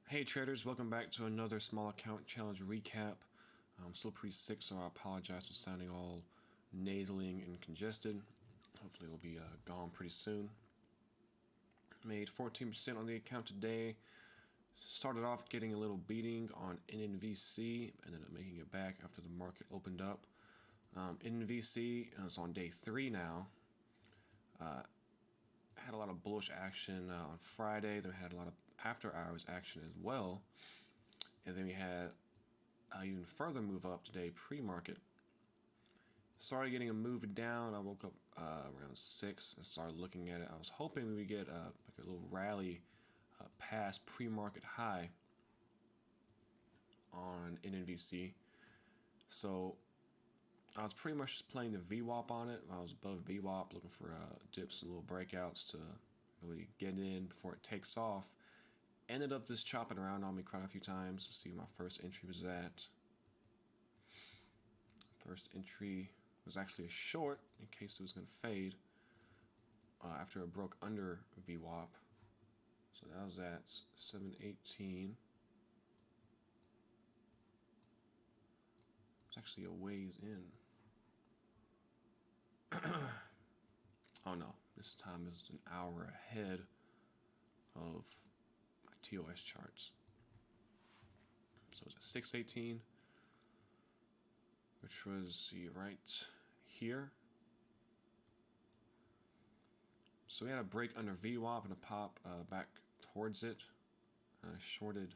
Hey traders, welcome back to another small account challenge recap. I'm still pretty sick, so I apologize for sounding all nasally and congested. Hopefully it'll be gone pretty soon. Made 14% on the account today. Started off getting a little beating on NNVC, ended up making it back after the market opened up. NNVC, it's on day 3 now. Had a lot of bullish action on Friday. Then we had a lot of after hours action as well. And then we had even further move up today pre-market. Started getting a move down. I woke up around 6 and started looking at it. I was hoping we would get like a little rally past pre-market high on NNVC. So I was pretty much just playing the VWAP on it. I was above VWAP looking for dips and little breakouts to really get in before it takes off. Ended up just chopping around on me quite a few times to see where my first entry was at. First entry was actually a short in case it was going to fade after it broke under VWAP. So that was at 718. It's actually a ways in. Oh no, this time is an hour ahead of my TOS charts. So it's at 618, which was right here. So we had a break under VWAP and a pop back towards it. Shorted,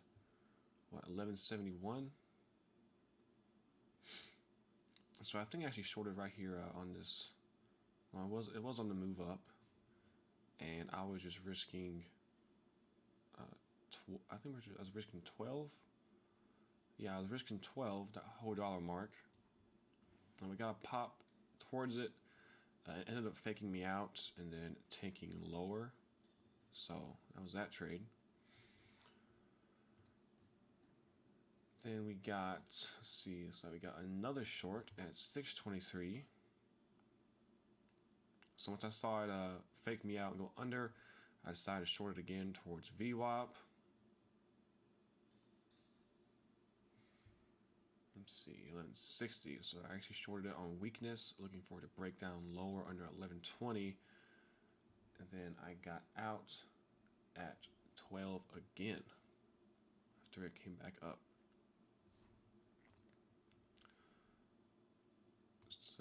1171. So I think I actually shorted right here on this. Well, it was on the move up, and I was just risking. I was risking 12. Yeah, I was risking 12, that whole dollar mark. And we got a pop towards it. It ended up faking me out and then tanking lower. So that was that trade. Then we got, let's see, so we got another short at 623. So once I saw it fake me out and go under, I decided to short it again towards VWAP. Let's see, 1160. So I actually shorted it on weakness, looking for it to break down lower under 1120. And then I got out at 12 again after it came back up.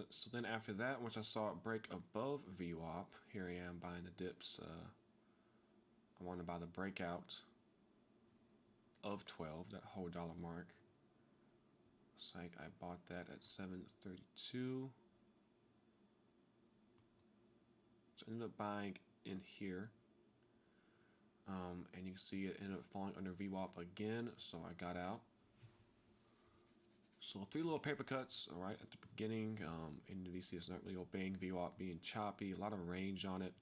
So then after that, once I saw it break above VWAP, here I am buying the dips. I wanted to buy the breakout of 12, that whole dollar mark. So I bought that at 732. So I ended up buying in here. And you can see it ended up falling under VWAP again, so I got out. So 3 little paper cuts, all right, at the beginning. NVC is not really obeying VWAP, being choppy, a lot of range on it.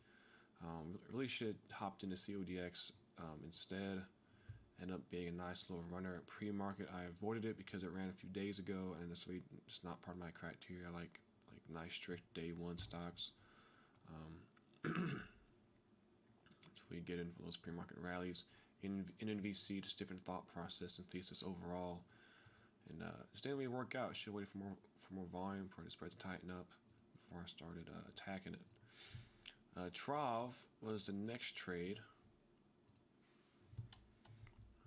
Really should have hopped into CODX instead. Ended up being a nice little runner at pre-market. I avoided it because it ran a few days ago, and it's really just not part of my criteria. I like nice strict day one stocks. If we get in for those pre-market rallies, in NVC, just different thought process and thesis overall. And just didn't really work out. Should wait for more volume for the spread to tighten up before I started attacking it. TRAV was the next trade.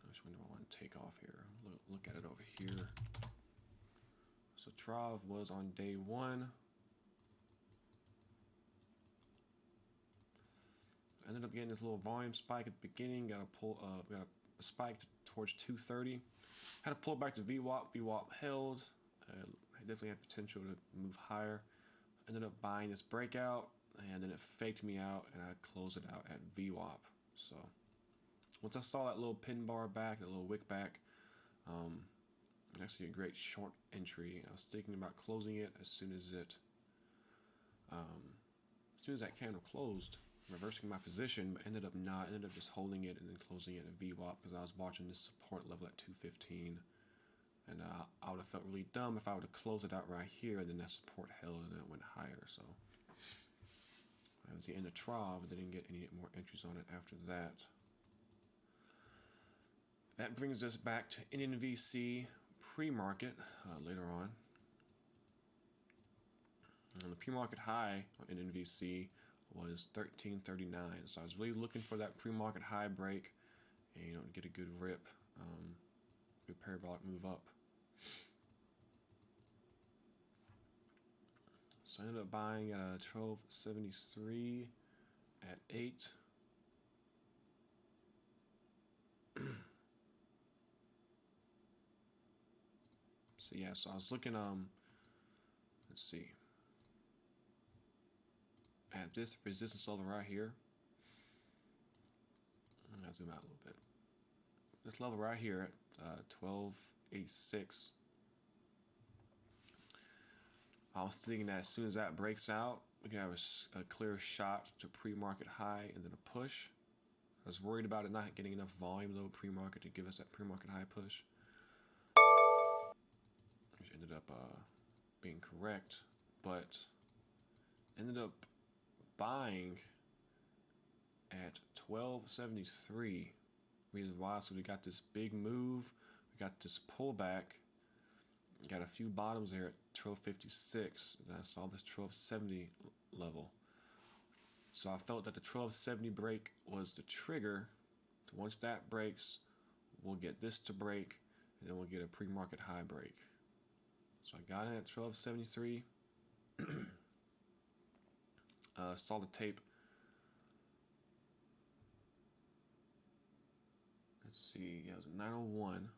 Which one do I want to take off here? Look at it over here. So TRAV was on day 1. Ended up getting this little volume spike at the beginning. Got a spike towards 230. Had to pull back to VWAP. VWAP held. I definitely had potential to move higher. Ended up buying this breakout, and then it faked me out, and I closed it out at VWAP. So once I saw that little pin bar back, that little wick back, actually a great short entry. I was thinking about closing it as soon as that candle closed, reversing my position, but ended up not. Ended up just holding it and then closing it at VWAP because I was watching this support level at 215. And I would have felt really dumb if I would have closed it out right here and then that support held and it went higher. So that was the end of TRAV, but I didn't get any more entries on it after that. That brings us back to NNVC pre-market later on. And the pre-market high on NNVC was 1339. So I was really looking for that pre-market high break and, you know, to get a good rip, good parabolic move up. So I ended up buying at a 1273 at 8. So yeah, so I was looking, let's see, at this resistance level right here. I'll zoom out a little bit. This level right here at 1286. I was thinking that as soon as that breaks out, we can have a clear shot to pre-market high and then a push. I was worried about it not getting enough volume though pre-market to give us that pre-market high push, which ended up being correct, but ended up buying at 1273. Reason why, so we got this big move, we got this pullback, got a few bottoms there at 1256, and I saw this 1270 level. So I felt that the 1270 break was the trigger. So once that breaks, we'll get this to break, and then we'll get a pre-market high break. So I got in at 1273. Saw the tape. Let's see, yeah, it was 901.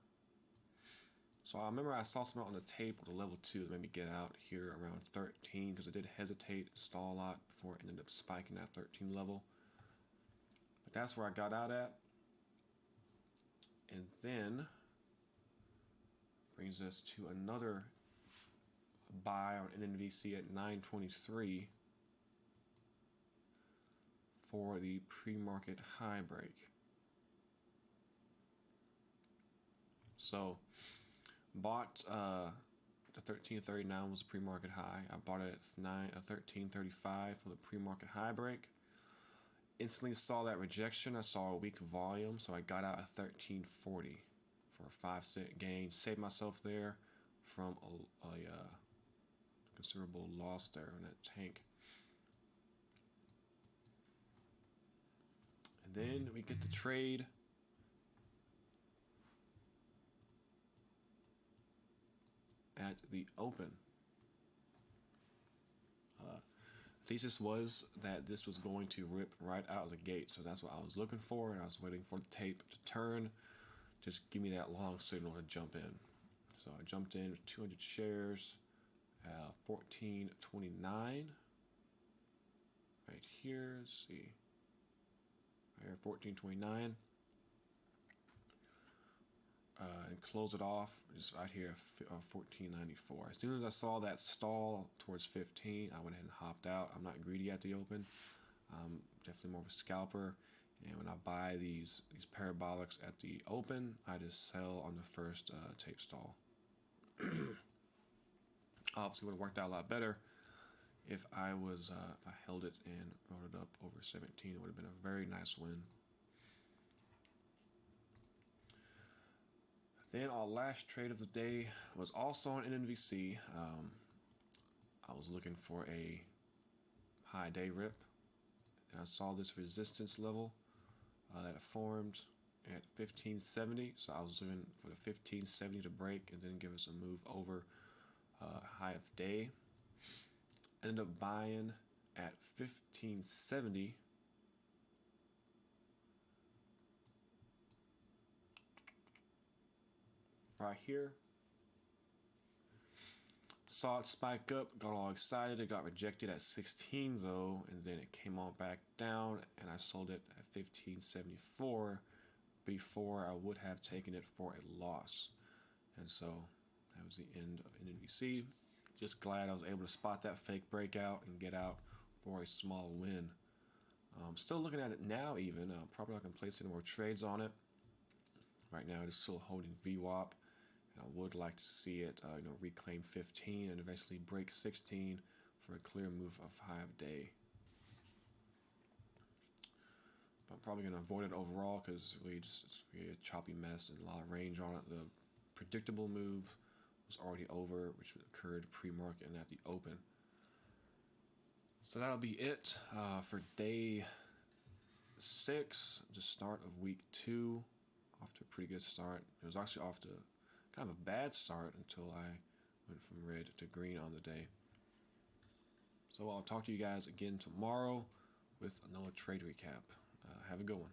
So I remember I saw something on the tape with a level 2 that made me get out here around 13 because I did hesitate, stall a lot before it ended up spiking at 13 level. But that's where I got out at. And then brings us to another buy on NNVC at 923 for the pre-market high break. So bought the 1339 was a pre-market high. I bought it at 1335 for the pre-market high break. Instantly saw that rejection. I saw a weak volume, so I got out at 1340 for a 5-cent gain. Saved myself there from a considerable loss there in that tank. And then we get the trade. At the open. Thesis was that this was going to rip right out of the gate, so that's what I was looking for, and I was waiting for the tape to turn, just give me that long signal to jump in. So I jumped in with 200 shares, 1429, right here, let's see, right here, 1429. And close it off just right here, 1494. As soon as I saw that stall towards 15, I went ahead and hopped out. I'm not greedy at the open. I'm definitely more of a scalper. And when I buy these parabolics at the open, I just sell on the first tape stall. Obviously, would have worked out a lot better if I held it and wrote it up over 17. It would have been a very nice win. Then our last trade of the day was also on NNVC. I was looking for a high day rip, and I saw this resistance level that formed at 1570. So I was looking for the 1570 to break and then give us a move over high of day. Ended up buying at 1570. Right here. Saw it spike up, got all excited. It got rejected at 16 though, and then it came on back down, and I sold it at 1574 before I would have taken it for a loss. And so that was the end of NNVC. Just glad I was able to spot that fake breakout and get out for a small win. Still looking at it now even. Probably not going to place any more trades on it. Right now it is still holding VWAP. I would like to see it reclaim 15 and eventually break 16 for a clear move of high of day. I'm probably going to avoid it overall because it's really a choppy mess and a lot of range on it. The predictable move was already over, which occurred pre-market and at the open. So that'll be it for day 6, the start of week 2. Off to a pretty good start. It was actually off to kind of a bad start until I went from red to green on the day. So I'll talk to you guys again tomorrow with another trade recap. Have a good one.